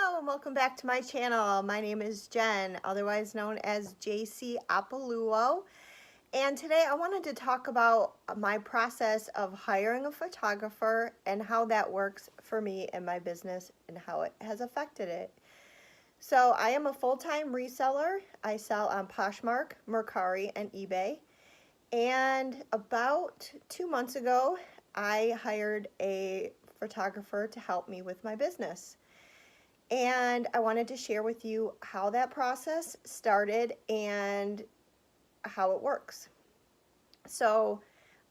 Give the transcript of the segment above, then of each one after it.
Hello and welcome back to my channel. My name is Jen, otherwise known as JC Apoluo. And today I wanted to talk about my process of hiring a photographer and how that works for me in my business and how it has affected it. So I am a full-time reseller. I sell on Poshmark, Mercari, and eBay. And about 2 months ago, I hired a photographer to help me with my business. And I wanted to share with you how that process started and how it works. So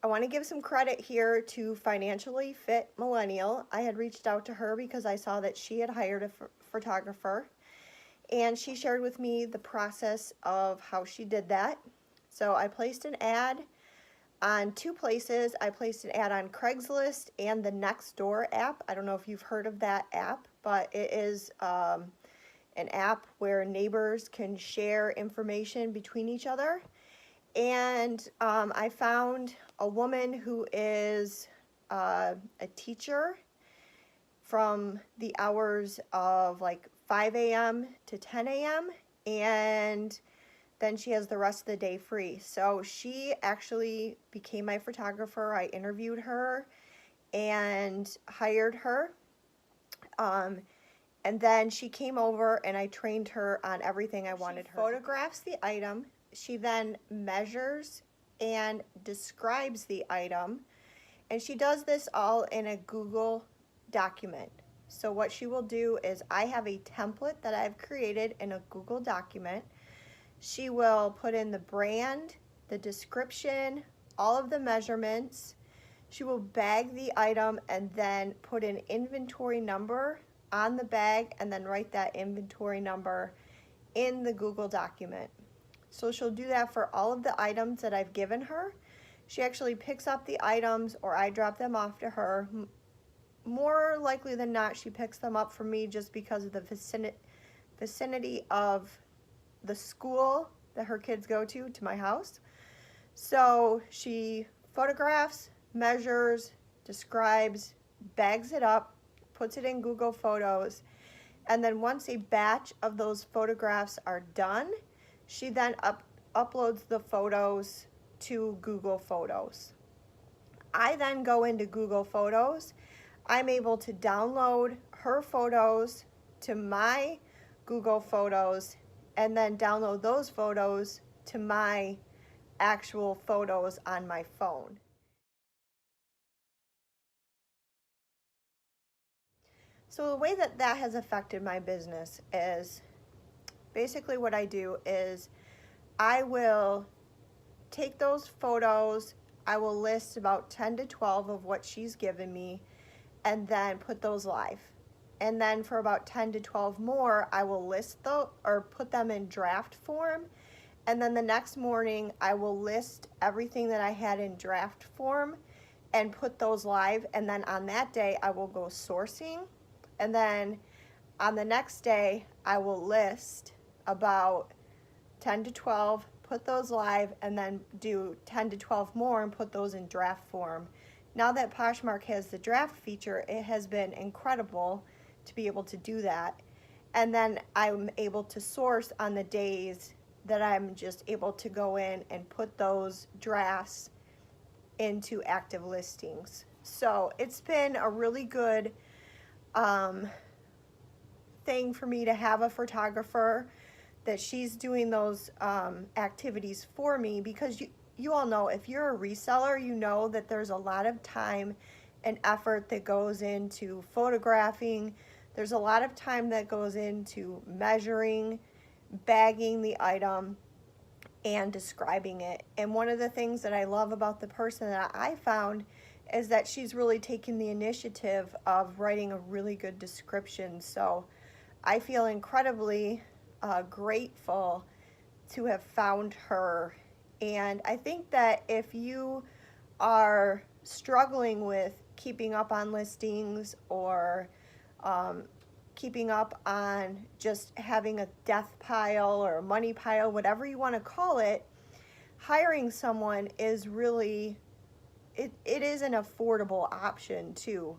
I want to give some credit here to Financially Fit Millennial. I had reached out to her because I saw that she had hired a photographer, and she shared with me the process of how she did that. So I placed an ad on 2 places. I placed an ad on Craigslist and the Nextdoor app. I don't know if you've heard of that app, but it is an app where neighbors can share information between each other. And I found a woman who is a teacher from the hours of like 5 a.m. to 10 a.m. and then she has the rest of the day free. So she actually became my photographer. I interviewed her and hired her. And then she came over and I trained her on everything I wanted her to do. She photographs the item. She then measures and describes the item. And she does this all in a Google document. So what she will do is I have a template that I've created in a Google document. She will put in the brand, the description, all of the measurements. She will bag the item and then put an inventory number on the bag and then write that inventory number in the Google document. So she'll do that for all of the items that I've given her. She actually picks up the items or I drop them off to her. More likely than not, she picks them up for me just because of the vicinity of the school that her kids go to my house. So she photographs, measures, describes, bags it up, puts it in Google Photos, and then once a batch of those photographs are done, she then uploads the photos to Google Photos. I then go into Google Photos. I'm able to download her photos to my Google Photos and then download those photos to my actual photos on my phone. So the way that that has affected my business is basically what I do is I will take those photos, I will list about 10 to 12 of what she's given me and then put those live. And then for about 10 to 12 more, I will list those or put them in draft form. And then the next morning, I will list everything that I had in draft form and put those live. And then on that day, I will go sourcing. And then on the next day, I will list about 10 to 12, put those live, and then do 10 to 12 more and put those in draft form. Now that Poshmark has the draft feature, it has been incredible to be able to do that. And then I'm able to source on the days that I'm just able to go in and put those drafts into active listings. So it's been a really good thing for me to have a photographer that she's doing those activities for me, because you all know if you're a reseller, you know that there's a lot of time and effort that goes into photographing. There's a lot of time that goes into measuring, bagging the item, and describing it. And one of the things that I love about the person that I found is that she's really taken the initiative of writing a really good description. So I feel incredibly grateful to have found her. And I think that if you are struggling with keeping up on listings or keeping up on just having a death pile or a money pile, whatever you want to call it, hiring someone is really, it is an affordable option too.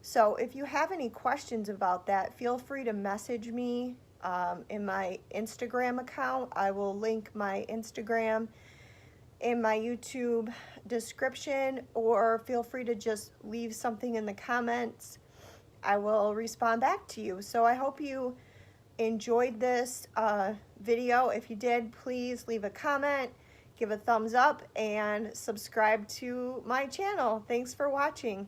So if you have any questions about that, feel free to message me in my Instagram account. I will link my Instagram in my YouTube description, or feel free to just leave something in the comments. I will respond back to you. So I hope you enjoyed this video. If you did, please leave a comment, give a thumbs up, and subscribe to my channel. Thanks for watching.